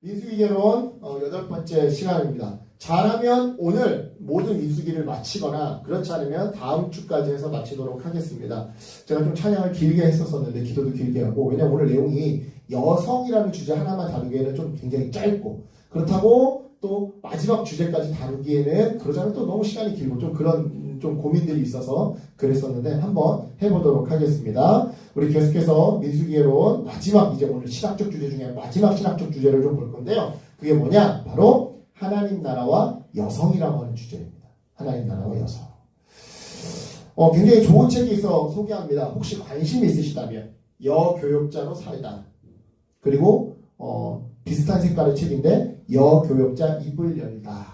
민수기개론 8번째 시간입니다. 잘하면 오늘 모든 민수기를 마치거나 그렇지 않으면 다음 주까지 해서 마치도록 하겠습니다. 제가 좀 찬양을 길게 했었는데 기도도 길게 하고, 왜냐면 오늘 내용이 여성이라는 주제 하나만 다루기에는 좀 굉장히 짧고, 그렇다고 또 마지막 주제까지 다루기에는 그러자면 또 너무 시간이 길고 좀 그런 좀 고민들이 있어서 그랬었는데 한번 해보도록 하겠습니다. 우리 계속해서 민수기개론 마지막, 이제 오늘 신학적 주제 중에 마지막 신학적 주제를 좀 볼 건데요. 그게 뭐냐? 바로 하나님 나라와 여성이라고 하는 주제입니다. 하나님 나라와 여성. 굉장히 좋은 책이 있어 소개합니다. 혹시 관심이 있으시다면 여교역자로 살다. 그리고 비슷한 색깔의 책인데 여교역자 입을 열다.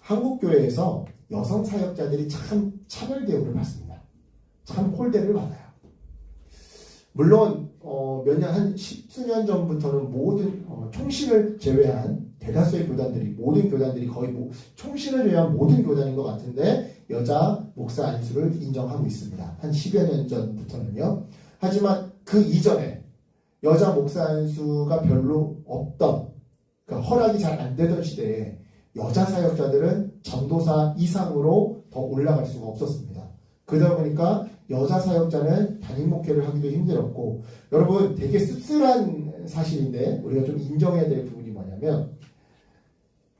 한국 교회에서 여성 사역자들이 참 차별 대우를 받습니다. 참 홀대를 받아요. 물론 몇 년, 한 10수년 전부터는 모든 총신을 제외한 대다수의 교단들이, 모든 교단들이 거의 총신을 제외한 모든 교단인 것 같은데 여자 목사 안수를 인정하고 있습니다. 한 10여 년 전부터는요. 하지만 그 이전에 여자 목사 안수가 별로 없던, 그러니까 허락이 잘 안 되던 시대에 여자 사역자들은 전도사 이상으로 더 올라갈 수가 없었습니다. 그러다 보니까 여자 사역자는 단임 목회를 하기도 힘들었고, 여러분 되게 씁쓸한 사실인데 우리가 좀 인정해야 될 부분이 뭐냐면,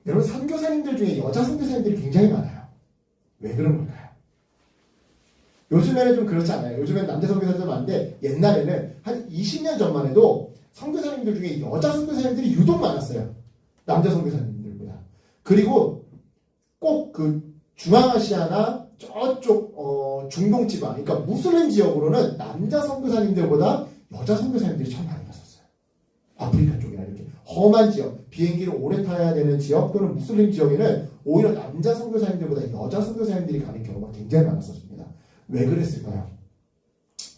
여러분 선교사님들 중에 여자 선교사님들이 굉장히 많아요. 왜 그런 걸까요? 요즘에는 좀 그렇지 않아요. 요즘엔 남자 선교사님들 많은데 옛날에는 한 20년 전만 해도 선교사님들 중에 여자 선교사님들이 유독 많았어요. 남자 선교사님들보다. 그리고 꼭 그 중앙아시아나 저쪽 중동 지방, 그러니까 무슬림 지역으로는 남자 선교사님들보다 여자 선교사님들이 참 많이 갔었어요. 아프리카 쪽이나 이렇게 험한 지역, 비행기를 오래 타야 되는 지역 또는 무슬림 지역에는 오히려 남자 선교사님들보다 여자 선교사님들이 가는 경우가 굉장히 많았었습니다. 왜 그랬을까요?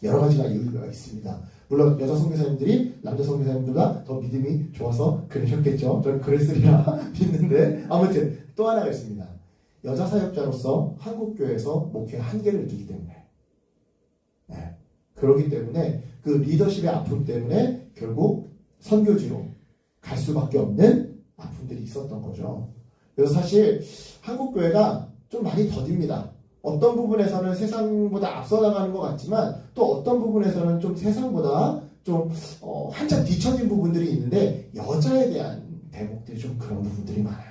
여러 가지가 이유가 있습니다. 물론 여자 선교사님들이 남자 선교사님들보다 더 믿음이 좋아서 그러셨겠죠. 저는 그랬으리라 믿는데, 아무튼 또 하나가 있습니다. 여자 사역자로서 한국교회에서 목회의 한계를 느끼기 때문에, 그렇기 때문에 그 리더십의 아픔 때문에 결국 선교지로 갈 수밖에 없는 아픔들이 있었던 거죠. 그래서 사실 한국교회가 좀 많이 더딥니다. 어떤 부분에서는 세상보다 앞서 나가는 것 같지만 또 어떤 부분에서는 좀 세상보다 좀 한참 뒤처진 부분들이 있는데, 여자에 대한 대목들이 좀 그런 부분들이 많아요.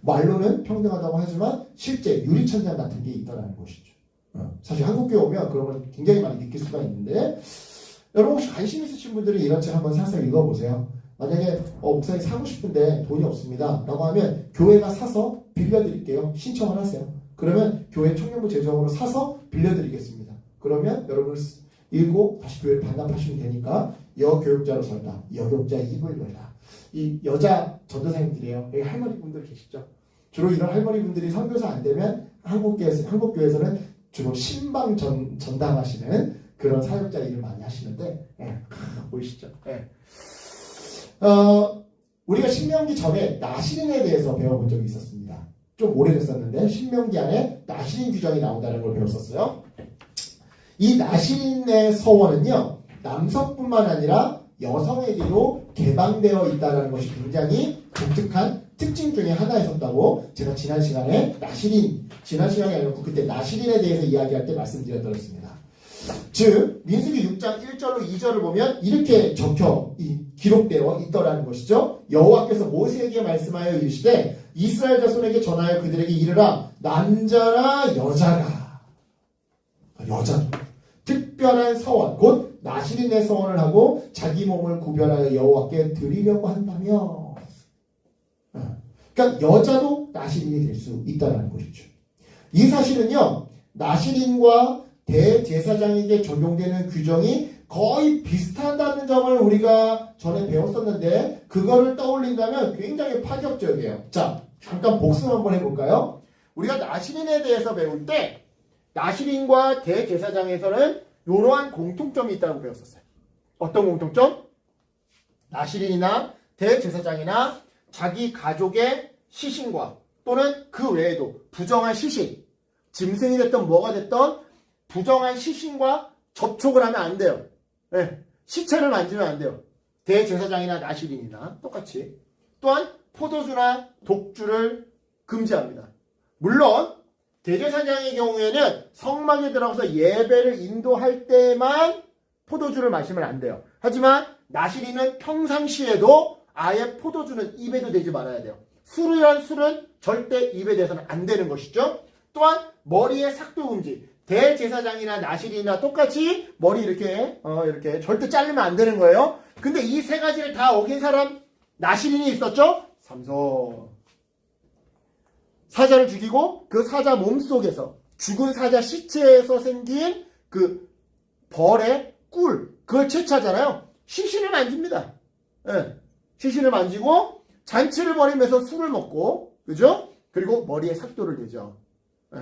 말로는 평등하다고 하지만 실제 유리천장 같은 게 있다는 것이죠. 사실 한국교회 오면 그런 걸 굉장히 많이 느낄 수가 있는데, 여러분 혹시 관심 있으신 분들이 이런 책 한번 사서 읽어보세요. 만약에 목사님 사고 싶은데 돈이 없습니다 라고 하면 교회가 사서 빌려드릴게요. 신청을 하세요. 그러면 교회 청년부 재정으로 사서 빌려드리겠습니다. 그러면 여러분 읽고 다시 교회를 반납하시면 되니까 여교육자로 살다, 여교육자 입을 열다. 이 여자 전도사님들이에요. 여기 할머니분들 계시죠? 주로 이런 할머니분들이 선교사 안 되면 한국교회에서는 주로 신방 전담하시는 그런 사역자 일을 많이 하시는데, 보이시죠? 우리가 신명기 전에 나시린에 대해서 배워본 적이 있었습니다. 좀 오래됐었는데 신명기 안에 나시린 규정이 나온다는 걸 배웠었어요. 이 나시린의 서원은요, 남성뿐만 아니라 여성에게도 개방되어 있다는 것이 굉장히 독특한 특징 중에 하나였었다고 제가 지난 시간에 아니고 그때 나시린에 대해서 이야기할 때 말씀드렸습니다. 즉 민수기 6장 1절로 2절을 보면 이렇게 기록되어 있더라는 것이죠. 여호와께서 모세에게 말씀하여 이르시되 이스라엘 자손에게 전하여 그들에게 이르라, 남자나 여자가 특별한 서원, 곧 나시린의 서원을 하고 자기 몸을 구별하여 여호와께 드리려고 한다며. 그러니까 여자도 나시린이 될 수 있다는 것이죠. 이 사실은요, 나시린과 대제사장에게 적용되는 규정이 거의 비슷하다는 점을 우리가 전에 배웠었는데, 그거를 떠올린다면 굉장히 파격적이에요. 자, 잠깐 복습 한번 해볼까요? 우리가 나시린에 대해서 배울 때 나시린과 대제사장에서는 이러한 공통점이 있다고 배웠었어요. 어떤 공통점? 나시린이나 대제사장이나 자기 가족의 시신과 또는 그 외에도 부정한 시신, 짐승이 됐던 뭐가 됐던 부정한 시신과 접촉을 하면 안 돼요. 시체를 만지면 안 돼요. 대제사장이나 나시린이나 똑같이 또한 포도주나 독주를 금지합니다. 물론 대제사장의 경우에는 성막에 들어가서 예배를 인도할 때만 포도주를 마시면 안 돼요. 하지만 나시린은 평상시에도 아예 포도주는 입에도 대지 말아야 돼요. 술이란 술은 절대 입에 대서는 안 되는 것이죠. 또한 머리의 삭도 금지. 대제사장이나 나시린이나 똑같이 머리 이렇게 절대 자르면 안 되는 거예요. 근데 이 세 가지를 다 어긴 사람 나시린이 있었죠? 삼손. 사자를 죽이고 그 사자 몸속에서 죽은 사자 시체에서 생긴 그 벌의 꿀 그걸 채취하잖아요. 시신을 만집니다. 예. 시신을 만지고 잔치를 벌이면서 술을 먹고 그죠? 그리고 머리에 삭도를 대죠. 예.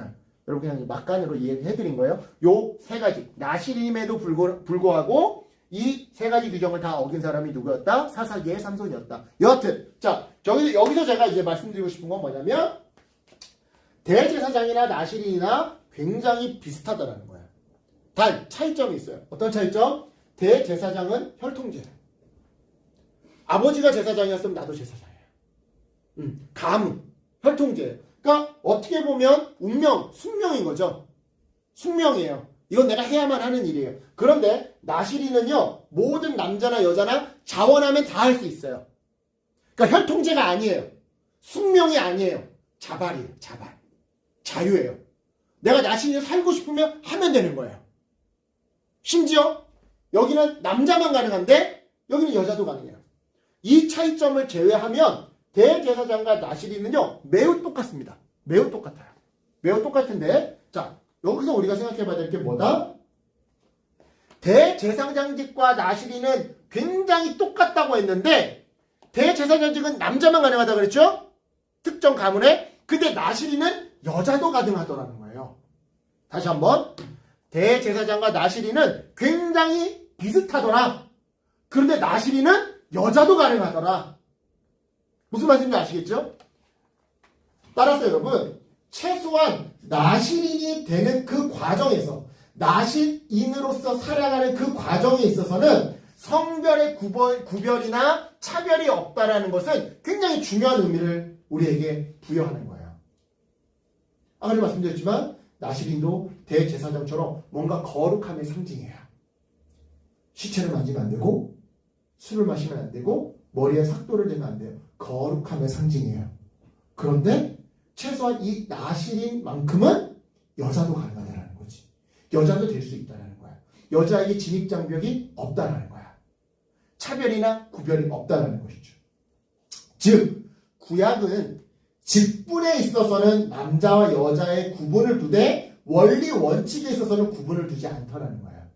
여러분 그냥 막간으로 이야기해드린 거예요. 요 세 가지 나시림에도 불구하고 이 세 가지 규정을 다 어긴 사람이 누구였다? 사사기의 삼손이었다. 여하튼 자 여기서 제가 이제 말씀드리고 싶은 건 뭐냐면 대제사장이나 나시린이나 굉장히 비슷하다라는 거예요. 단 차이점이 있어요. 어떤 차이점? 대제사장은 혈통제예요. 아버지가 제사장이었으면 나도 제사장이에요. 가문, 혈통제예요. 그러니까 어떻게 보면 운명, 숙명인 거죠. 숙명이에요. 이건 내가 해야만 하는 일이에요. 그런데 나시린은요. 모든 남자나 여자나 자원하면 다 할 수 있어요. 그러니까 혈통제가 아니에요. 숙명이 아니에요. 자발이에요. 자발. 자유예요. 내가 나시린을 살고 싶으면 하면 되는 거예요. 심지어 여기는 남자만 가능한데 여기는 여자도 가능해요. 이 차이점을 제외하면 대제사장과 나시린은요 매우 똑같습니다. 매우 똑같아요. 매우 똑같은데 자 여기서 우리가 생각해 봐야 될 게 뭐다? 대제사장직과 나시린은 굉장히 똑같다고 했는데 대제사장직은 남자만 가능하다고 그랬죠? 특정 가문에. 근데 나시린은 여자도 가능하더라는 거예요. 다시 한번 대제사장과 나시린은 굉장히 비슷하더라. 그런데 나시린은 여자도 가능하더라. 무슨 말씀인지 아시겠죠? 따라서 여러분 최소한 나시린이 되는 그 과정에서 나시인으로서 살아가는 그 과정에 있어서는 성별의 구별이나 차별이 없다라는 것은 굉장히 중요한 의미를 우리에게 부여하는 거예요. 아까 말씀드렸지만 나시린도 대제사장처럼 뭔가 거룩함의 상징이에요. 시체를 만지면 안 되고 술을 마시면 안 되고 머리에 삭도를 대면 안 돼요. 거룩함의 상징이에요. 그런데 최소한 이 나시린만큼은 여자도 가능하다는 거지. 여자도 될 수 있다는 거야. 여자에게 진입장벽이 없다는 거야. 차별이나 구별이 없다는 것이죠. 즉 구약은 직분에 있어서는 남자와 여자의 구분을 두되 원리 원칙에 있어서는 구분을 두지 않더라는 거야.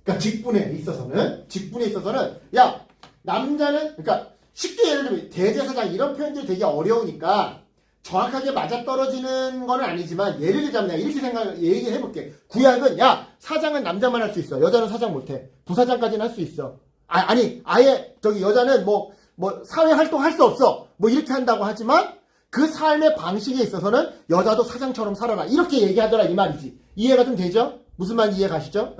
그러니까 직분에 있어서는 야 남자는 그러니까 쉽게 예를 들면 대제사장 이런 표현들이 되게 어려우니까 정확하게 맞아떨어지는 건 아니지만 예를 들자면 내가 이렇게 얘기해볼게. 구약은 야 사장은 남자만 할 수 있어. 여자는 사장 못해. 부사장까지는 할 수 있어. 아예 저기 여자는 뭐 사회활동 할 수 없어. 뭐 이렇게 한다고 하지만 그 삶의 방식에 있어서는 여자도 사장처럼 살아라. 이렇게 얘기하더라 이 말이지. 이해가 좀 되죠? 무슨 말인지 이해 가시죠?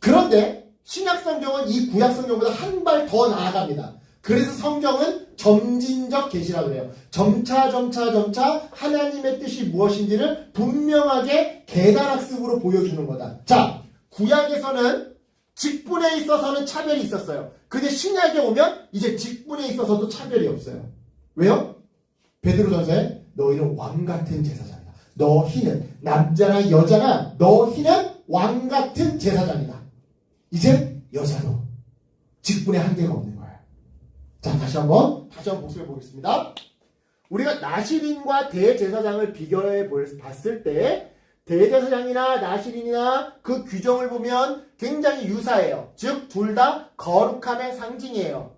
그런데 신약 성경은 이 구약 성경보다 한 발 더 나아갑니다. 그래서 성경은 점진적 계시라고 해요. 점차 하나님의 뜻이 무엇인지를 분명하게 계단학습으로 보여주는 거다. 자, 구약에서는 직분에 있어서는 차별이 있었어요. 근데 신약에 오면 이제 직분에 있어서도 차별이 없어요. 왜요? 베드로전서에 너희는 왕같은 제사장이다. 너희는 남자나 여자나 너희는 왕같은 제사장이다. 이제 여자도 직분에 한계가 없는 거예요. 자, 다시 한번 복습해 보겠습니다. 우리가 나시린과 대제사장을 비교해 봤을 때 대제사장이나 나시린이나 그 규정을 보면 굉장히 유사해요. 즉 둘 다 거룩함의 상징이에요.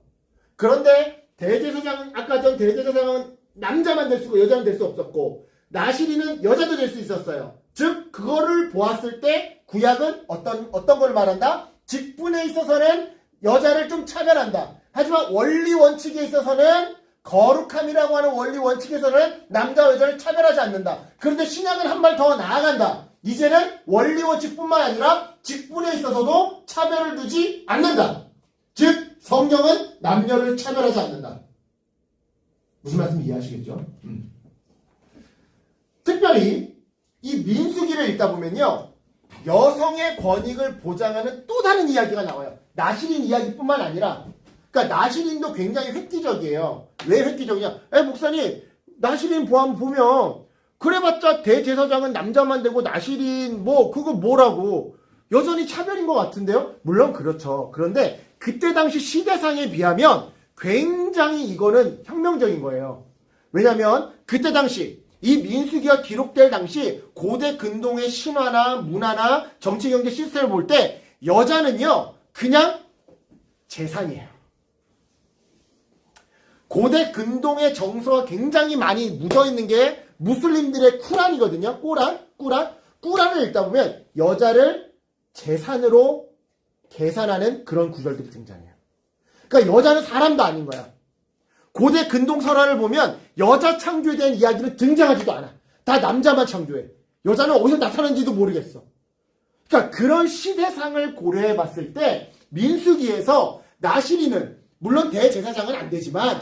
그런데 대제사장은 아까 전 대제사장은 남자만 될 수 있고 여자는 될 수 없었고 나시린은 여자도 될 수 있었어요. 즉 그거를 보았을 때 구약은 어떤 걸 말한다? 직분에 있어서는 여자를 좀 차별한다. 하지만 원리 원칙에 있어서는 거룩함이라고 하는 원리 원칙에서는 남자와 여자를 차별하지 않는다. 그런데 신약은 한 발 더 나아간다. 이제는 원리 원칙뿐만 아니라 직분에 있어서도 차별을 두지 않는다. 즉 성경은 남녀를 차별하지 않는다. 무슨 말씀 이해하시겠죠? 특별히 이 민수기를 읽다 보면요, 여성의 권익을 보장하는 또 다른 이야기가 나와요. 나시린 이야기뿐만 아니라, 그러니까 나시린도 굉장히 획기적이에요. 왜 획기적이냐? 목사님, 나시린 보면 그래봤자 대제사장은 남자만 되고 나시린 그거 뭐라고, 여전히 차별인 것 같은데요? 물론 그렇죠. 그런데 그때 당시 시대상에 비하면 굉장히 이거는 혁명적인 거예요. 왜냐하면 그때 당시 이 민수기가 기록될 당시 고대 근동의 신화나 문화나 정치 경제 시스템을 볼 때 여자는요 그냥 재산이에요. 고대 근동의 정서가 굉장히 많이 묻어있는 게 무슬림들의 쿠란이거든요. 꾸란을 읽다 보면 여자를 재산으로 계산하는 그런 구절들이 등장해요. 그러니까 여자는 사람도 아닌 거야. 고대 근동 설화를 보면 여자 창조에 대한 이야기는 등장하지도 않아. 다 남자만 창조해. 여자는 어디서 나타난지도 모르겠어. 그러니까 그런 시대상을 고려해 봤을 때 민수기에서 나시린은 물론 제사장은 안 되지만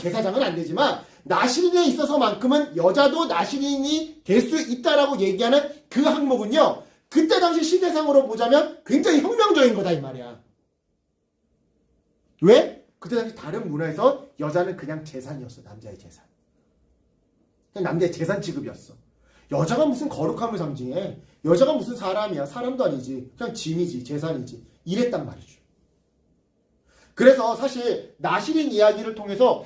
나시린에 있어서만큼은 여자도 나시린이 될 수 있다라고 얘기하는 그 항목은요, 그때 당시 시대상으로 보자면 굉장히 혁명적인 거다 이 말이야. 왜? 그때 당시 다른 문화에서 여자는 그냥 재산이었어. 남자의 재산. 그냥 남자의 재산 취급이었어. 여자가 무슨 거룩함을 상징해. 여자가 무슨 사람이야. 사람도 아니지. 그냥 짐이지. 재산이지. 이랬단 말이죠. 그래서 사실 나시린 이야기를 통해서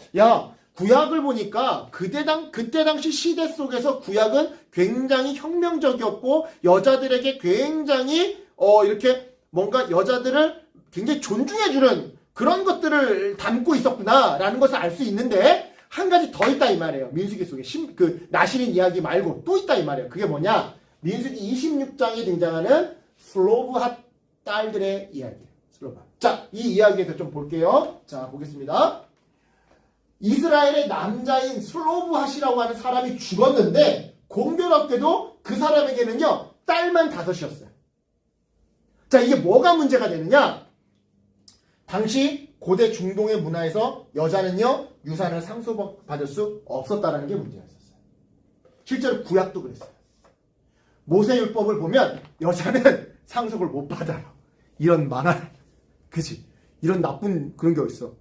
구약을 보니까 그때 당시 시대 속에서 구약은 굉장히 혁명적이었고 여자들에게 굉장히 이렇게 뭔가 여자들을 굉장히 존중해주는 그런 것들을 담고 있었구나라는 것을 알 수 있는데 한 가지 더 있다 이 말이에요. 민수기 속에 그 나시린 이야기 말고 또 있다 이 말이에요. 그게 뭐냐? 민수기 26장에 등장하는 슬로브핫 딸들의 이야기예요. 슬로브핫. 자, 이 이야기에서 좀 볼게요. 자, 보겠습니다. 이스라엘의 남자인 슬로브핫이라고 하는 사람이 죽었는데 공교롭게도 그 사람에게는요 딸만 5이었어요. 자, 이게 뭐가 문제가 되느냐? 당시 고대 중동의 문화에서 여자는요 유산을 상속받을 수 없었다는 게 문제였었어요. 실제로 구약도 그랬어요. 모세율법을 보면 여자는 상속을 못 받아요. 이런 만화, 그치? 이런 나쁜 그런 게 어딨어.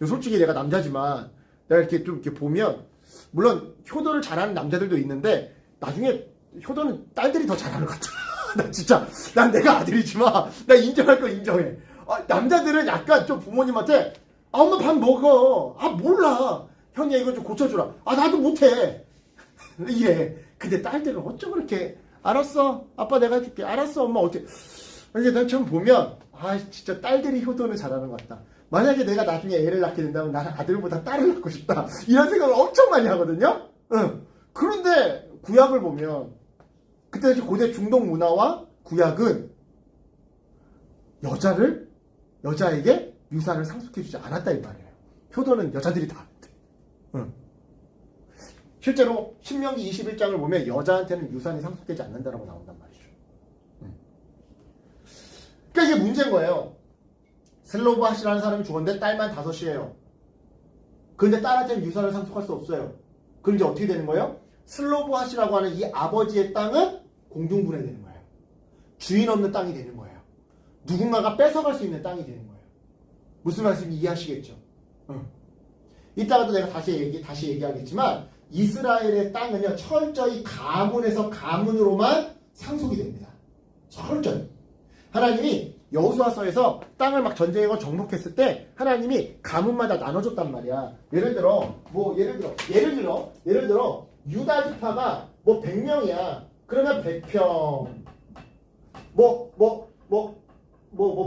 솔직히 내가 남자지만 내가 이렇게 좀 이렇게 보면 물론 효도를 잘하는 남자들도 있는데 나중에 효도는 딸들이 더 잘하는 것 같아. 나 진짜 난 내가 아들이지만 나 인정할 거 인정해. 남자들은 약간 좀 부모님한테 엄마 밥 먹어. 몰라. 형이 이거 좀 고쳐주라. 나도 못해. 이래. 근데 딸들은 어쩜 그렇게 알았어. 아빠 내가 해줄게. 알았어. 엄마 어떻게. 이게 난 좀 보면 진짜 딸들이 효도는 잘하는 것 같다. 만약에 내가 나중에 애를 낳게 된다면 나는 아들보다 딸을 낳고 싶다. 이런 생각을 엄청 많이 하거든요. 그런데 구약을 보면 그때 고대 중동 문화와 구약은 여자에게 유산을 상속해주지 않았다 이 말이에요. 효도는 여자들이 다 했대. 실제로 신명기 21장을 보면 여자한테는 유산이 상속되지 않는다라고 나온단 말이죠. 그러니까 이게 문제인 거예요. 슬로브핫이라는 사람이 죽었는데 딸만 5이에요. 그런데 딸한테는 유산을 상속할 수 없어요. 그럼 이제 어떻게 되는 거예요? 슬로브핫이라고 하는 이 아버지의 땅은 공중분해되는 거예요. 주인 없는 땅이 되는 거예요. 누군가가 뺏어갈 수 있는 땅이 되는 거예요. 무슨 말씀인지 이해하시겠죠? 이따가도 내가 다시 얘기하겠지만 이스라엘의 땅은요 철저히 가문에서 가문으로만 상속이 됩니다. 철저히. 하나님이 여호수아서에서 땅을 막 전쟁하고 정복했을 때 하나님이 가문마다 나눠줬단 말이야. 예를 들어 유다 지파가 100명이야. 그러면 100평.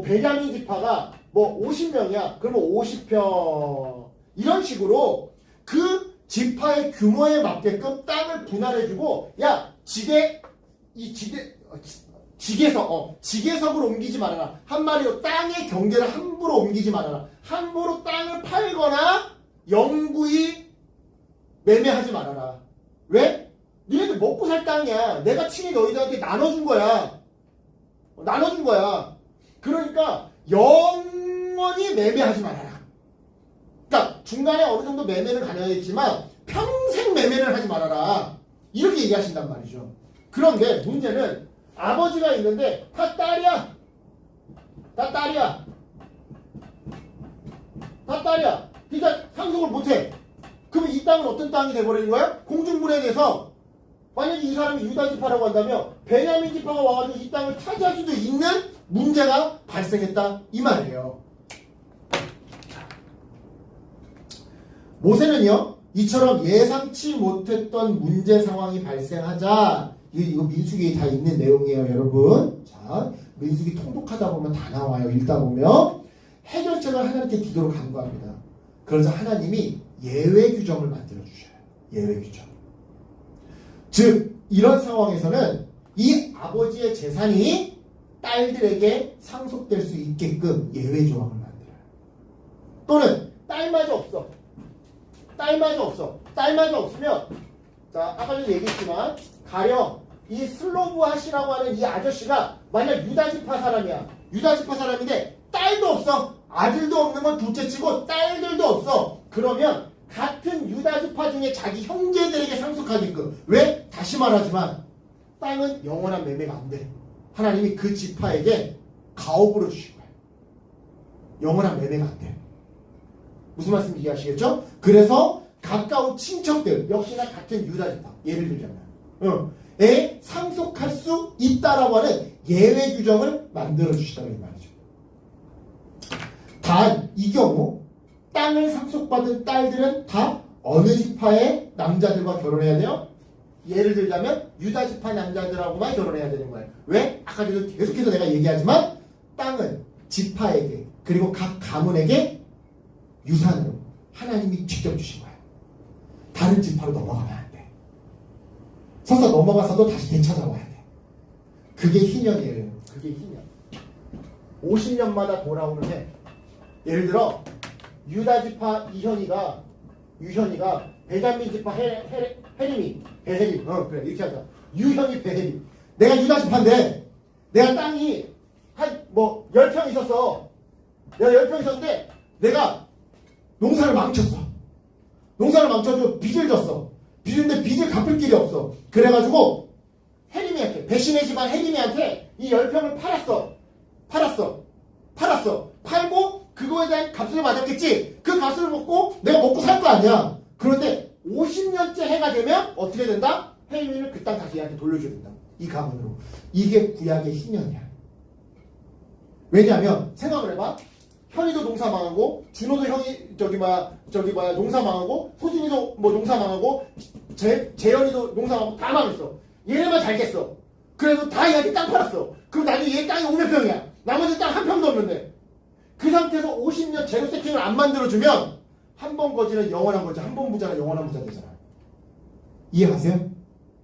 베냐민 지파가 50명이야. 그러면 50평. 이런 식으로 그 지파의 규모에 맞게끔 땅을 분할해주고 지계석을 옮기지 말아라. 한마디로 땅의 경계를 함부로 옮기지 말아라. 함부로 땅을 팔거나 영구히 매매하지 말아라. 왜? 니네들 먹고 살 땅이야. 내가 친히 너희들한테 나눠준 거야. 나눠준 거야. 그러니까 영원히 매매하지 말아라. 그러니까 중간에 어느 정도 매매는 가능하겠지만 평생 매매를 하지 말아라. 이렇게 얘기하신단 말이죠. 그런데 문제는 아버지가 있는데 다 딸이야. 다 딸이야. 다 딸이야. 그러니까 상속을 못해. 그러면 이 땅은 어떤 땅이 돼버리는 거야? 공중분해돼서 만약에 이 사람이 유다 지파라고 한다면 베냐민 지파가 와가지고 이 땅을 차지할 수도 있는 문제가 발생했다 이 말이에요. 모세는요 이처럼 예상치 못했던 문제 상황이 발생하자 이거 민수기에 다 있는 내용이에요 여러분. 자 민수기 통독하다 보면 다 나와요. 읽다 보면 해결책을 하나님께 기도로 간구합니다. 그러자 하나님이 예외 규정을 만들어 주셔요. 예외 규정. 즉 이런 상황에서는 이 아버지의 재산이 딸들에게 상속될 수 있게끔 예외 조항을 만들어요. 또는 딸마저 없어. 딸마저 없어. 딸마저 없으면 자 아까 전에 얘기했지만 가령 이 슬로브하시라고 하는 이 아저씨가 만약 유다지파 사람이야. 유다지파 사람인데 딸도 없어. 아들도 없는 건 둘째치고 딸들도 없어. 그러면 같은 유다지파 중에 자기 형제들에게 상속하게끔. 왜? 다시 말하지만 땅은 영원한 매매가 안 돼. 하나님이 그 지파에게 가업으로 주신 거야. 영원한 매매가 안 돼. 무슨 말씀인지 이해하시겠죠? 그래서 가까운 친척들 역시나 같은 유다지파 예를 들자면 에 상속할 수 있다라고 하는 예외 규정을 만들어 주시다는 말이죠. 단 이 경우 땅을 상속받은 딸들은 다 어느 지파의 남자들과 결혼해야 돼요? 예를 들자면 유다 지파 남자들하고만 결혼해야 되는 거예요. 왜? 아까 전에 계속해서 내가 얘기하지만 땅은 지파에게 그리고 각 가문에게 유산으로 하나님이 직접 주신 거예요. 다른 지파로 넘어가면 안 돼. 서서 넘어가서도 다시 되찾아와야 돼. 그게 희년이에요. 그게 희년. 50년마다 돌아오는 해. 예를 들어 유다 지파 유현이가 베냐민 지파 헤림이 베헤림 그래 이렇게 하자. 유현이 베헤림. 내가 유다 지파인데 내가 땅이 한 10평 있었어. 내가 10평 있었는데 내가 농사를 망쳤어. 농사를 망쳐서 빚을 졌어. 빚인데 빚을 갚을 길이 없어. 그래가지고 헤림이한테 배신의 집안 헤림이한테 이 10평을 팔았어. 팔고 그거에 대한 값을 받았겠지. 그 값을 먹고 내가 먹고 살 거 아니야. 그런데 50년째 해가 되면 어떻게 된다? 헤림이는 그 땅 다시 얘한테 돌려줘야 된다. 이 가문으로. 이게 구약의 희년이야. 왜냐하면 생각을 해봐. 현이도 농사 망하고 준호도 형이 농사 망하고 소진이도 농사 망하고 재현이도 농사 망하고 다 망했어. 얘네만 잘겠어. 그래도 다 얘한테 땅 팔았어. 그럼 나중에 얘 땅이 500평이야. 나머지 땅 한 평도 없는데 그 상태에서 50년 제로 세팅을 안 만들어주면 한 번 거지는 영원한 거지 한 번 부자는 영원한 부자 되잖아.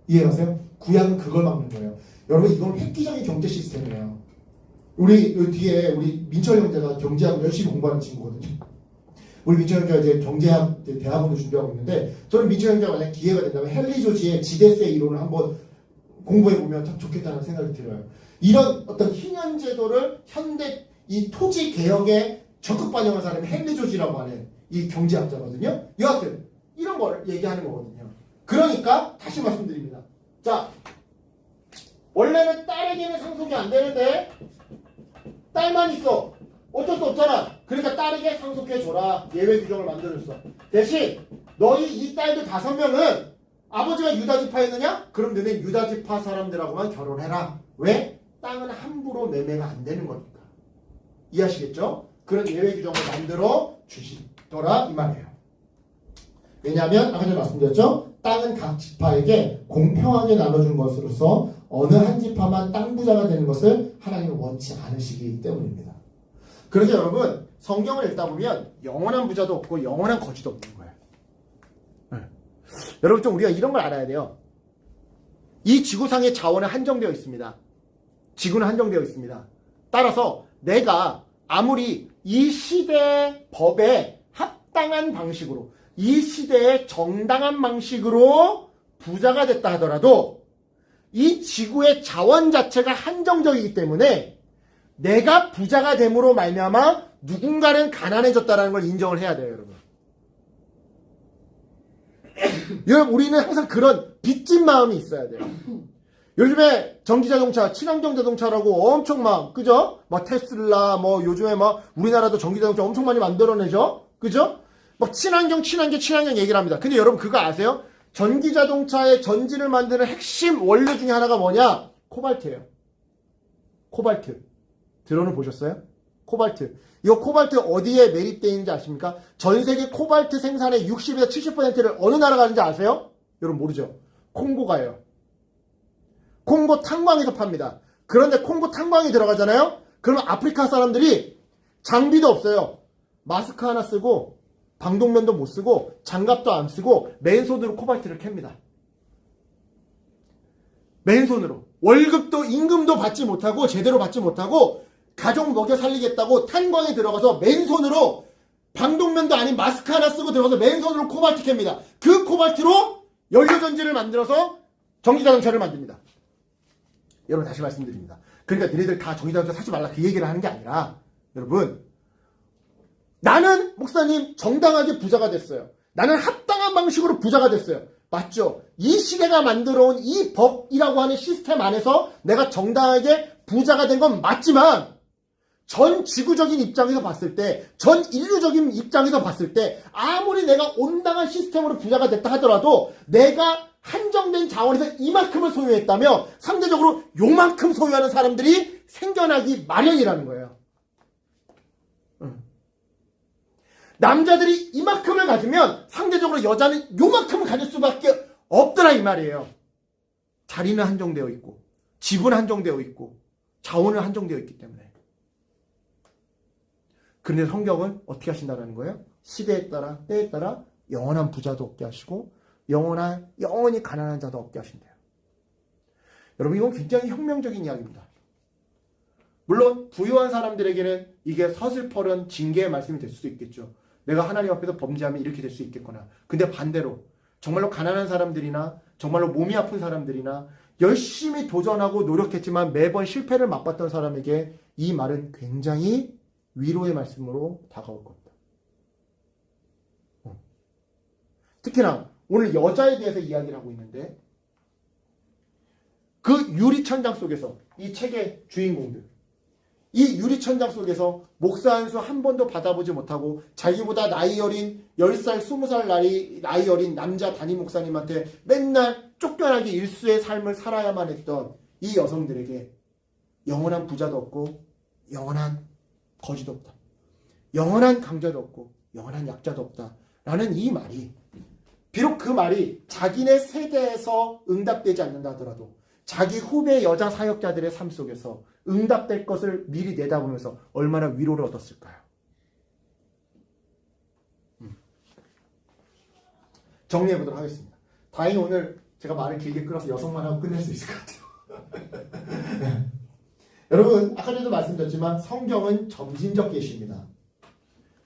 이해가세요? 구약은 그걸 막는 거예요. 여러분 이건 획기적인 경제 시스템이에요. 우리 뒤에 우리 민철 형제가 경제학 열심히 공부하는 친구거든요. 우리 민철 형제가 이제 경제학 대학원도 준비하고 있는데 저는 민철 형제가 만약 기회가 된다면 헨리 조지의 지대세 이론을 한번 공부해보면 참 좋겠다는 생각이 들어요. 이런 어떤 희년 제도를 현대 이 토지 개혁에 적극 반영한 사람이 헨리 조지라고 하는 이 경제학자거든요. 여하튼 이런 걸 얘기하는 거거든요. 그러니까 다시 말씀드립니다. 자, 원래는 딸에게는 상속이 안 되는데 딸만 있어. 어쩔 수 없잖아. 그러니까 딸에게 상속해줘라. 예외 규정을 만들어줬어. 대신 너희 이 딸들 5명은 아버지가 유다지파였느냐? 그럼 너네 유다지파 사람들하고만 결혼해라. 왜? 땅은 함부로 매매가 안 되는 거니까. 이해하시겠죠? 그런 예외 규정을 만들어 주시더라 이 말이에요. 왜냐하면 아까 전에 말씀드렸죠? 땅은 각 지파에게 공평하게 나눠준 것으로서 어느 한 지파만 땅 부자가 되는 것을 하나님은 원치 않으시기 때문입니다. 그래서 여러분 성경을 읽다 보면 영원한 부자도 없고 영원한 거지도 없는 거예요. 네. 여러분 좀 우리가 이런 걸 알아야 돼요. 이 지구상의 자원은 한정되어 있습니다. 지구는 한정되어 있습니다. 따라서 내가 아무리 이 시대의 법에 합당한 방식으로 이 시대의 정당한 방식으로 부자가 됐다 하더라도 이 지구의 자원 자체가 한정적이기 때문에 내가 부자가 됨으로 말미암아 누군가는 가난해졌다는 걸 인정을 해야 돼요, 여러분. 여러분, 우리는 항상 그런 빚진 마음이 있어야 돼요. 요즘에 전기자동차, 친환경 자동차라고 엄청 그죠? 테슬라, 요즘에 우리나라도 전기자동차 엄청 많이 만들어내죠? 그죠? 친환경 얘기를 합니다. 근데 여러분 그거 아세요? 전기자동차의 전지를 만드는 핵심 원료 중에 하나가 뭐냐? 코발트예요. 코발트. 들어는 보셨어요? 코발트. 이 코발트 어디에 매립되어 있는지 아십니까? 전 세계 코발트 생산의 60에서 70%를 어느 나라가 하는지 아세요? 여러분 모르죠? 콩고가요. 콩고 탄광에서 팝니다. 그런데 콩고 탄광이 들어가잖아요? 그러면 아프리카 사람들이 장비도 없어요. 마스크 하나 쓰고 방독면도 못 쓰고 장갑도 안 쓰고 맨손으로 코발트를 캡니다. 맨손으로. 월급도 임금도 받지 못하고 제대로 받지 못하고 가족 먹여 살리겠다고 탄광에 들어가서 맨손으로 방독면도 아닌 마스크 하나 쓰고 들어가서 맨손으로 코발트 캡니다. 그 코발트로 연료전지를 만들어서 전기자동차를 만듭니다. 여러분 다시 말씀드립니다. 그러니까 너희들 다 전기자동차 사지 말라 그 얘기를 하는 게 아니라 여러분 나는 목사님 정당하게 부자가 됐어요. 나는 합당한 방식으로 부자가 됐어요. 맞죠? 이 시대가 만들어온 이 법이라고 하는 시스템 안에서 내가 정당하게 부자가 된 건 맞지만 전 지구적인 입장에서 봤을 때, 전 인류적인 입장에서 봤을 때 아무리 내가 온당한 시스템으로 부자가 됐다 하더라도 내가 한정된 자원에서 이만큼을 소유했다며 상대적으로 요만큼 소유하는 사람들이 생겨나기 마련이라는 거예요. 남자들이 이만큼을 가지면 상대적으로 여자는 요만큼을 가질 수밖에 없더라 이 말이에요. 자리는 한정되어 있고 집은 한정되어 있고 자원은 한정되어 있기 때문에. 그런데 성경은 어떻게 하신다는 거예요? 시대에 따라 때에 따라 영원한 부자도 없게 하시고 영원히 가난한 자도 없게 하신대요. 여러분 이건 굉장히 혁명적인 이야기입니다. 물론 부유한 사람들에게는 이게 서슬퍼런 징계의 말씀이 될 수도 있겠죠. 내가 하나님 앞에서 범죄하면 이렇게 될 수 있겠구나. 근데 반대로 정말로 가난한 사람들이나 정말로 몸이 아픈 사람들이나 열심히 도전하고 노력했지만 매번 실패를 맛봤던 사람에게 이 말은 굉장히 위로의 말씀으로 다가올 겁니다. 특히나 오늘 여자에 대해서 이야기를 하고 있는데 그 유리천장 속에서 이 책의 주인공들 이 유리천장 속에서 목사 한 수 한 번도 받아보지 못하고 자기보다 나이 어린 10살, 20살 나이 어린 남자 담임 목사님한테 맨날 쫓겨나게 일수의 삶을 살아야만 했던 이 여성들에게 영원한 부자도 없고 영원한 거지도 없다. 영원한 강자도 없고 영원한 약자도 없다. 라는 이 말이 비록 그 말이 자기네 세대에서 응답되지 않는다 하더라도 자기 후배 여자 사역자들의 삶 속에서 응답될 것을 미리 내다보면서 얼마나 위로를 얻었을까요? 정리해보도록 하겠습니다. 다행히 오늘 제가 말을 길게 끌어서 여성만 하고 끝낼 수 있을 것 같아요. 여러분 아까 전에도 말씀드렸지만 성경은 점진적 계시입니다.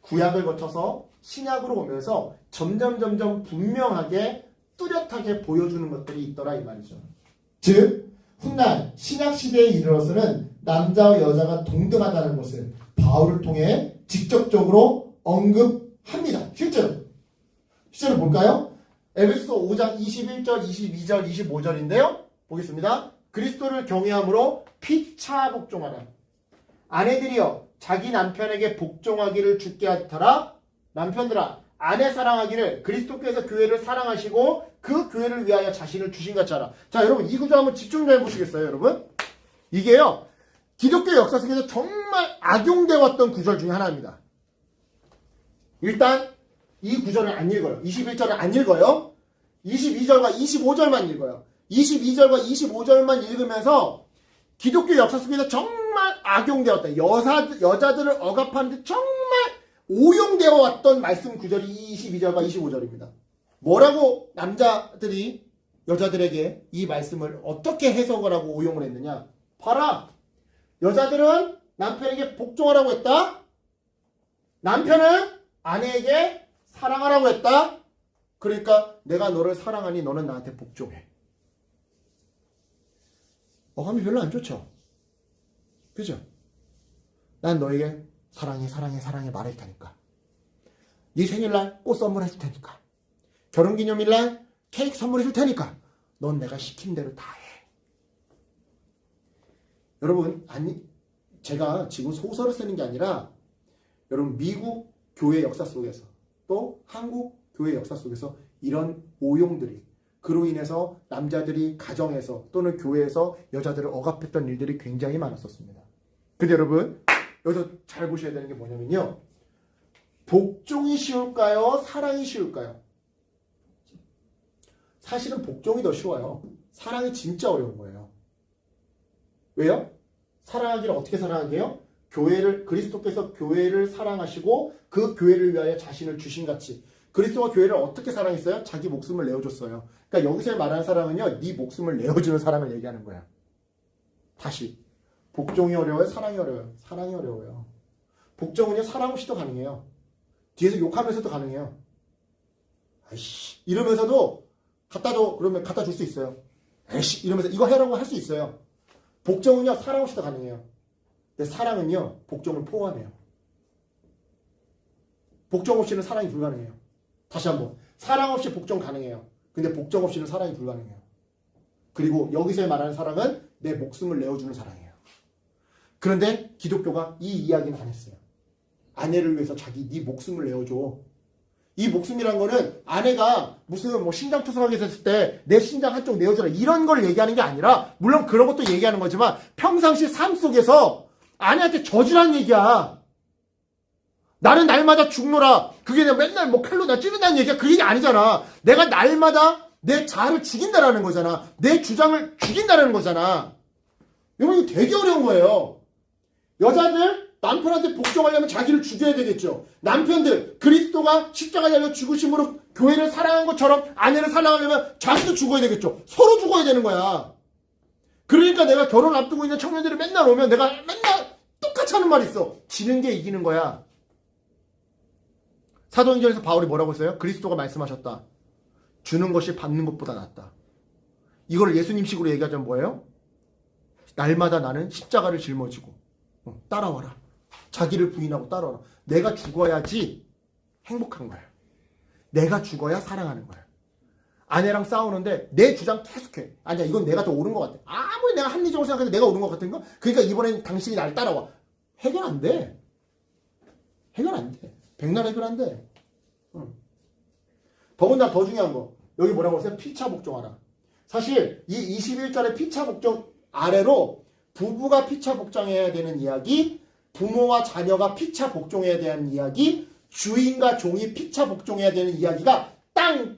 구약을 거쳐서 신약으로 오면서 점점 분명하게 뚜렷하게 보여주는 것들이 있더라 이 말이죠. 즉 훗날 신약시대에 이르러서는 남자와 여자가 동등하다는 것을 바울을 통해 직접적으로 언급합니다. 실제로 볼까요? 에베소서 5장 21절, 22절, 25절인데요. 보겠습니다. 그리스도를 경외함으로 피차 복종하라. 아내들이여 자기 남편에게 복종하기를 주께 하더라. 남편들아 아내 사랑하기를 그리스도께서 교회를 사랑하시고 그 교회를 위하여 자신을 주신 같이 하라. 자 여러분 이 구조 한번 집중 좀 해보시겠어요 여러분? 이게요 기독교 역사 속에서 정말 악용되어 왔던 구절 중에 하나입니다. 일단 이 구절을 안 읽어요. 21절을 안 읽어요. 22절과 25절만 읽어요. 22절과 25절만 읽으면서 기독교 역사 속에서 정말 악용되었다. 여자들을 억압하는데 정말 오용되어 왔던 말씀 구절이 22절과 25절입니다. 뭐라고 남자들이 여자들에게 이 말씀을 어떻게 해석을 하고 오용을 했느냐? 봐라. 여자들은 남편에게 복종하라고 했다. 남편은 아내에게 사랑하라고 했다. 그러니까 내가 너를 사랑하니 너는 나한테 복종해. 어감이 별로 안 좋죠? 그죠? 난 너에게 사랑해 사랑해 사랑해 말할 테니까. 네 생일날 꽃 선물해 줄 테니까. 결혼기념일날 케이크 선물해 줄 테니까. 넌 내가 시킨 대로 다 해. 여러분, 아니, 제가 지금 소설을 쓰는 게 아니라 여러분 미국 교회 역사 속에서 또 한국 교회 역사 속에서 이런 오용들이 그로 인해서 남자들이 가정에서 또는 교회에서 여자들을 억압했던 일들이 굉장히 많았었습니다. 근데 여러분 여기서 잘 보셔야 되는 게 뭐냐면요. 복종이 쉬울까요? 사랑이 쉬울까요? 사실은 복종이 더 쉬워요. 사랑이 진짜 어려운 거예요. 왜요? 사랑하기를 어떻게 사랑하게요? 교회를 그리스도께서 교회를 사랑하시고 그 교회를 위하여 자신을 주신같이 그리스도가 교회를 어떻게 사랑했어요? 자기 목숨을 내어줬어요. 그러니까 여기서 말하는 사랑은요, 네 목숨을 내어주는 사랑을 얘기하는 거야. 다시 복종이 어려워요? 사랑이 어려워요? 사랑이 어려워요. 복종은요 사랑 없이도 가능해요. 뒤에서 욕하면서도 가능해요. 아이씨 이러면서도 갖다 줘 그러면 갖다 줄 수 있어요. 에이씨 이러면서 이거 해라고 할 수 있어요. 복종은요 사랑 없이도 가능해요. 근데 사랑은요 복종을 포함해요. 복종 없이는 사랑이 불가능해요. 다시 한번 사랑 없이 복종 가능해요. 근데 복종 없이는 사랑이 불가능해요. 그리고 여기서 말하는 사랑은 내 목숨을 내어주는 사랑이에요. 그런데 기독교가 이 이야기는 안 했어요. 아내를 위해서 자기 네 목숨을 내어줘. 이 목숨이란 거는 아내가 무슨 뭐 신장 투석하게 됐을 때 내 신장 한쪽 내어줘라 이런 걸 얘기하는 게 아니라 물론 그런 것도 얘기하는 거지만 평상시 삶 속에서 아내한테 저주라는 얘기야. 나는 날마다 죽노라. 그게 내가 맨날 뭐 칼로 나 찌른다는 얘기야. 그 얘기 아니잖아. 내가 날마다 내 자아를 죽인다라는 거잖아. 내 주장을 죽인다라는 거잖아. 여러분 이거 되게 어려운 거예요. 여자들 남편한테 복종하려면 자기를 죽여야 되겠죠. 남편들 그리스도가 십자가에 달려 죽으심으로 교회를 사랑한 것처럼 아내를 사랑하려면 자기도 죽어야 되겠죠. 서로 죽어야 되는 거야. 그러니까 내가 결혼 앞두고 있는 청년들이 맨날 오면 내가 맨날 똑같이 하는 말이 있어. 지는 게 이기는 거야. 사도행전에서 바울이 뭐라고 했어요? 그리스도가 말씀하셨다. 주는 것이 받는 것보다 낫다. 이걸 예수님식으로 얘기하자면 뭐예요? 날마다 나는 십자가를 짊어지고 따라와라. 자기를 부인하고 따라와라. 내가 죽어야지 행복한 거야. 내가 죽어야 사랑하는 거야. 아내랑 싸우는데 내 주장 계속해. 아니야 이건 내가 더 옳은 것 같아. 아무리 내가 합리적으로 생각해도 내가 옳은 것 같은 거? 그러니까 이번엔 당신이 날 따라와. 해결 안 돼. 해결 안 돼. 백날 해결 안 돼. 더군다나 더 중요한 거. 여기 뭐라고 했어요? 피차 복종하라. 사실 이 21절의 피차 복종 아래로 부부가 피차 복종해야 되는 이야기, 부모와 자녀가 피차 복종해야 되는 이야기, 주인과 종이 피차 복종해야 되는 이야기가 땅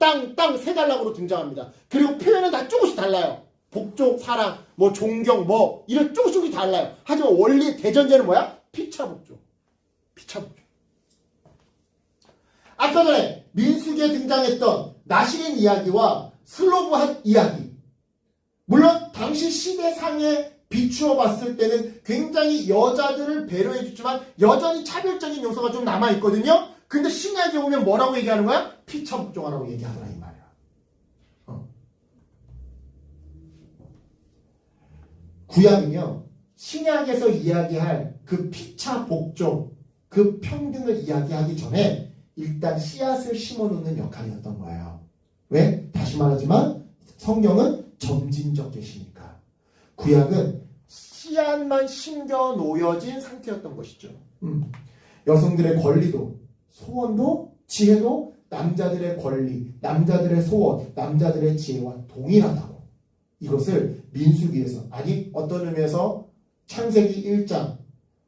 세 단락으로 등장합니다. 그리고 표현은 다 조금씩 달라요. 복종, 사랑, 뭐 존경, 뭐 이런 조금씩 달라요. 하지만 원리 대전제는 뭐야? 피차 복종. 피차 복종. 아까 전에 민수기에 등장했던 나시린 이야기와 슬로브한 이야기. 물론 당시 시대상에 비추어 봤을 때는 굉장히 여자들을 배려해 주지만 여전히 차별적인 요소가 좀 남아있거든요. 근데 신약에 오면 뭐라고 얘기하는 거야? 피차 복종하라고 얘기하더라 이 말이야. 구약은요. 신약에서 이야기할 그 피차 복종, 그 평등을 이야기하기 전에 일단 씨앗을 심어놓는 역할이었던 거예요. 왜? 다시 말하지만 성경은 점진적 계시니까. 구약은 씨앗만 심겨 놓여진 상태였던 것이죠. 여성들의 권리도 소원도 지혜도 남자들의 권리, 남자들의 소원, 남자들의 지혜와 동일하다고. 이것을 민수기에서 아니 어떤 의미에서 창세기 1장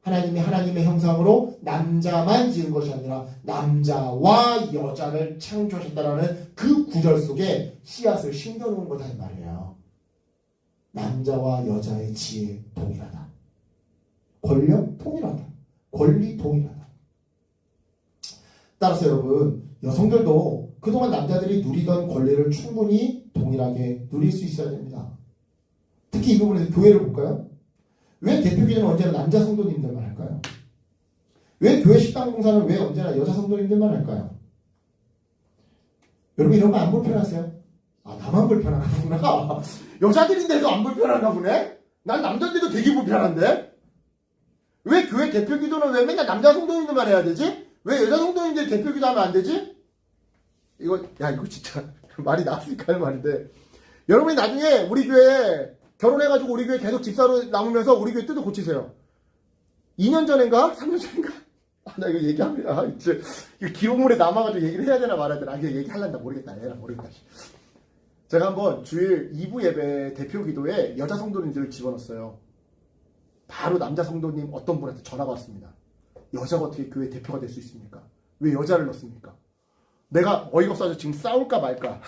하나님이 하나님의 형상으로 남자만 지은 것이 아니라 남자와 여자를 창조하셨다라는 그 구절 속에 씨앗을 심겨놓은 거다 이 말이에요. 남자와 여자의 지혜 동일하다. 권력 동일하다. 권리 동일하다. 따라서 여러분 여성들도 그동안 남자들이 누리던 권리를 충분히 동일하게 누릴 수 있어야 됩니다. 특히 이 부분에서 교회를 볼까요? 왜 대표기는 언제나 남자 성도님들만 할까요? 왜 교회 식당 봉사는 왜 언제나 여자 성도님들만 할까요? 여러분 이런 거 안 불편하세요? 아, 나만 불편한가 보구나. 여자들인데도 안 불편한가 보네? 난 남자들도 되게 불편한데? 왜 교회 대표 기도는 왜 맨날 남자 성도님들만 해야 되지? 왜 여자 성도님들 대표 기도하면 안 되지? 이거 진짜 말이 나왔으니까 하는 말인데. 여러분이 나중에 우리 교회 결혼해가지고 우리 교회 계속 집사로 남으면서 우리 교회 뜻을 고치세요. 2년 전인가? 3년 전인가? 나 이거 얘기합니다. 이제 이거 기록물에 남아가지고 얘기를 해야 되나 말아야 되나. 이거 얘기하려다 모르겠다. 얘랑 모르겠다. 제가 한번 주일 2부 예배 대표 기도에 여자 성도님들을 집어넣었어요. 바로 남자 성도님 어떤 분한테 전화가 왔습니다. 여자가 어떻게 교회 대표가 될 수 있습니까? 왜 여자를 넣습니까? 내가 어이가 없어서 지금 싸울까 말까.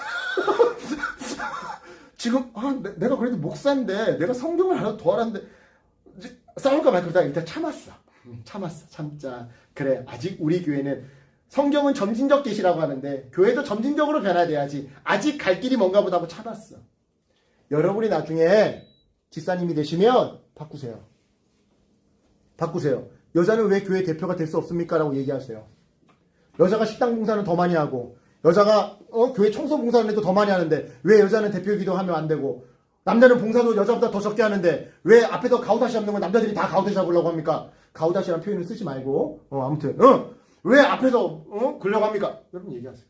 지금 내가 그래도 목사인데 내가 성경을 하나 더 하라는데 싸울까 말까 그러다가 일단 참았어. 참자. 그래, 아직 우리 교회는 성경은 점진적 계시라고 하는데 교회도 점진적으로 변화돼야지. 아직 갈 길이 뭔가 보다 하고 참았어. 여러분이 나중에 집사님이 되시면 바꾸세요. 여자는 왜 교회 대표가 될 수 없습니까? 라고 얘기하세요. 여자가 식당 봉사는 더 많이 하고 여자가 교회 청소 봉사는 해도 더 많이 하는데 왜 여자는 대표 기도하면 안 되고 남자는 봉사도 여자보다 더 적게 하는데 왜 앞에서 가우다시 잡는 건 남자들이 다 가우다시 잡으려고 합니까? 가우다시라는 표현을 쓰지 말고 아무튼 왜 앞에서 걸려갑니까? 여러분 얘기하세요.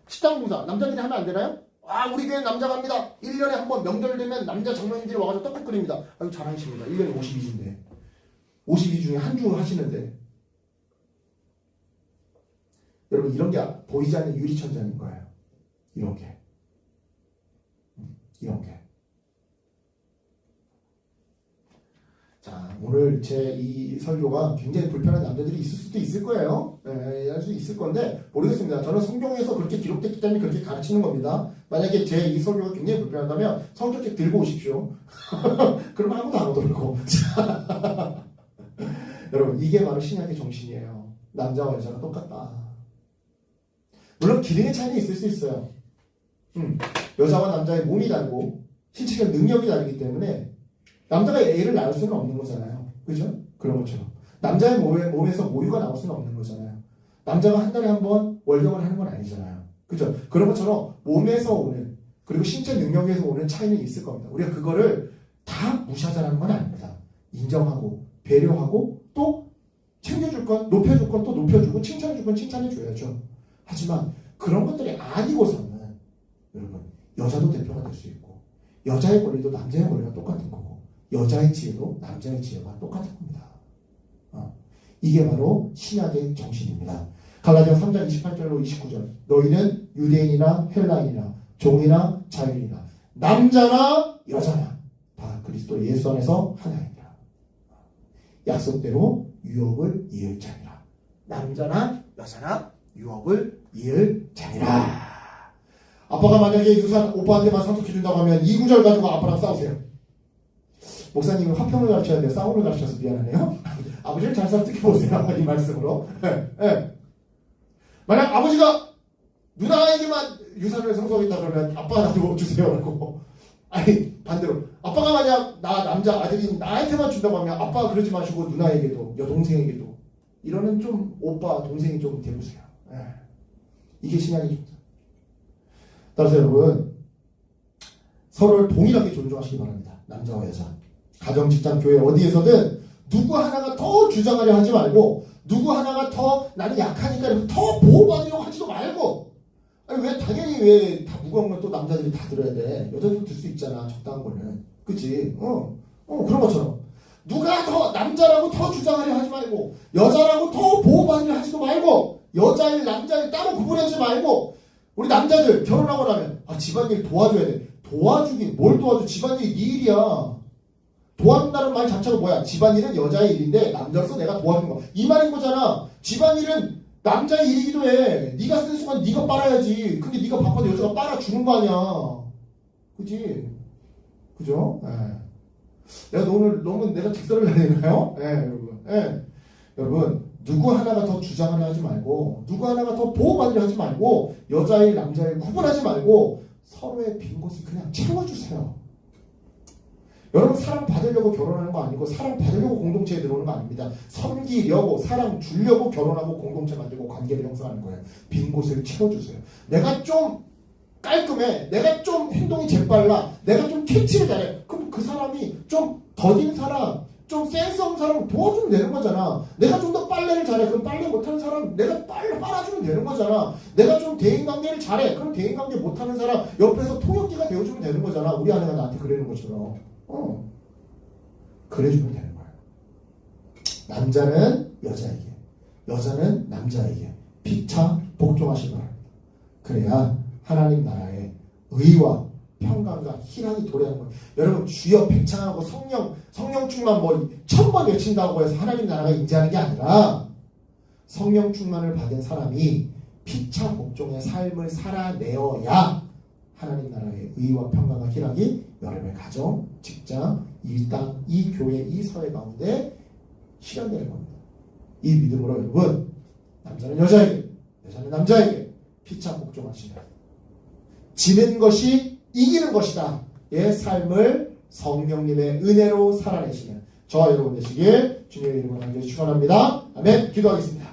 식당 봉사 남자들이 하면 안 되나요? 우리 교회는 남자가 합니다. 1년에 한 번 명절 되면 남자 장로님들이 와가지고 떡국 끓입니다. 아유 잘하십니다. 1년에 52주인데 52 중에 한 주 하시는데 여러분 이런 게 보이지 않는 유리천장인 거예요. 이런 게. 자, 오늘 제 이 설교가 굉장히 불편한 남자들이 있을 수도 있을 거예요. 할 수 있을 건데 모르겠습니다. 저는 성경에서 그렇게 기록됐기 때문에 그렇게 가르치는 겁니다. 만약에 제 이 설교가 굉장히 불편하다면 성경책 들고 오십시오. 그럼 아무도 안 오더라고. 여러분 이게 바로 신약의 정신이에요. 남자와 여자가 똑같다. 물론 기능의 차이는 있을 수 있어요. 여자와 남자의 몸이 다르고 신체적 능력이 다르기 때문에 남자가 애를 낳을 수는 없는 거잖아요. 그죠? 그런 것처럼 남자의 몸에서 모유가 나올 수는 없는 거잖아요. 남자가 한 달에 한 번 월경을 하는 건 아니잖아요. 그죠? 그런 것처럼 몸에서 오는 그리고 신체 능력에서 오는 차이는 있을 겁니다. 우리가 그거를 다 무시하자는 건 아닙니다. 인정하고 배려하고 또 챙겨줄 건 높여줄 건 또 높여주고 칭찬해줄 건 칭찬해줘야죠. 하지만 그런 것들이 아니고서는 여러분 여자도 대표가 될 수 있고 여자의 권리도 남자의 권리가 똑같은 거고 여자의 지혜도 남자의 지혜가 똑같은 겁니다. 이게 바로 신약의 정신입니다. 갈라디아 3장 28절로 29절 너희는 유대인이나 헬라인이나 종이나 자유인이나 남자나 여자나 다 그리스도 예수 안에서 하나이니라. 약속대로 유업을 이을 자니라. 남자나 여자나 유업을 이을 자니라. 아빠가 만약에 유산 오빠한테만 상속해준다고 하면 이 구절 가지고 아빠랑 싸우세요. 목사님은 화평을 가르쳐야 돼요. 싸움을 가르쳐서 미안하네요. 아버지를 잘 설득해보세요. 이 말씀으로. 만약 아버지가 누나에게만 유산을 상속하겠다 그러면 아빠가 나도 주세요라고. 아니 반대로 아빠가 만약 나 남자 아들이 나한테만 준다고 하면 아빠가 그러지 마시고 누나에게도 여동생에게도 이러는 좀 오빠 동생이 좀 돼보세요. 이게 신앙이죠. 따라서 여러분 서로를 동일하게 존중하시기 바랍니다. 남자와 여자 가정, 직장, 교회 어디에서든 누구 하나가 더 주장하려 하지 말고 누구 하나가 더 나는 약하니까 더 보호받으려고 하지도 말고 아니 왜 당연히 왜 다 무거운 건 또 남자들이 다 들어야 돼. 여자들도 들 수 있잖아. 적당한 거는. 그치? 그런 것처럼 누가 더 남자라고 더 주장하려 하지 말고 여자라고 더 보호받으려 하지도 말고 여자일 남자일 따로 구분하지 말고 우리 남자들 결혼하고 나면 집안일 도와줘야 돼. 도와주긴 뭘 도와줘. 집안일이 네 일이야. 도와준다는 말 자체가 뭐야? 집안일은 여자의 일인데 남자로서 내가 도와주는 거야. 이 말인 거잖아. 집안일은 남자의 일이기도 해. 네가 쓰는 순간 네가 빨아야지. 근데 네가 바빠도 여자가 빨아주는 거 아니야. 그지? 그죠? 내가 오늘 너무 내가 직설을 내리나요? 여러분. 여러분 누구 하나가 더 주장을 하지 말고 누구 하나가 더 보호받으려 하지 말고 여자일 남자일 구분하지 말고 서로의 빈 곳을 그냥 채워주세요. 여러분 사랑 받으려고 결혼하는 거 아니고 사랑 받으려고 공동체에 들어오는 거 아닙니다. 섬기려고 사랑 주려고 결혼하고 공동체 만들고 관계를 형성하는 거예요. 빈 곳을 채워주세요. 내가 좀 깔끔해. 내가 좀 행동이 재빨라. 내가 좀 캐치를 잘해. 그럼 그 사람이 좀 더딘 사람, 좀 센스 없는 사람을 도와주면 되는 거잖아. 내가 좀 더 빨래를 잘해. 그럼 빨래 못하는 사람 내가 빨아주면 되는 거잖아. 내가 좀 대인관계를 잘해. 그럼 대인관계 못하는 사람 옆에서 통역기가 되어주면 되는 거잖아. 우리 아내가 나한테 그러는 것처럼. 그래주면 되는 거야. 남자는 여자에게, 여자는 남자에게 피차 복종하시기 바랍니다. 그래야 하나님 나라의 의와 평강과 희락이 도래하는 거예요. 여러분 주여 백창하고 성령 충만 뭐 1000번 외친다고 해서 하나님 나라가 임재하는 게 아니라 성령 충만을 받은 사람이 피차 복종의 삶을 살아내어야 하나님 나라의 의와 평강과 희락이 여러분의 가정, 직장, 이 땅, 이 교회, 이 사회 가운데 실현되는 겁니다. 이 믿음으로 여러분 남자는 여자에게, 여자는 남자에게 피차 복종하시면 지는 것이 이기는 것이다. 의 삶을 성령님의 은혜로 살아내시는 저와 여러분 되시길 주님의 이름으로 간절히 축원합니다. 아멘. 기도하겠습니다.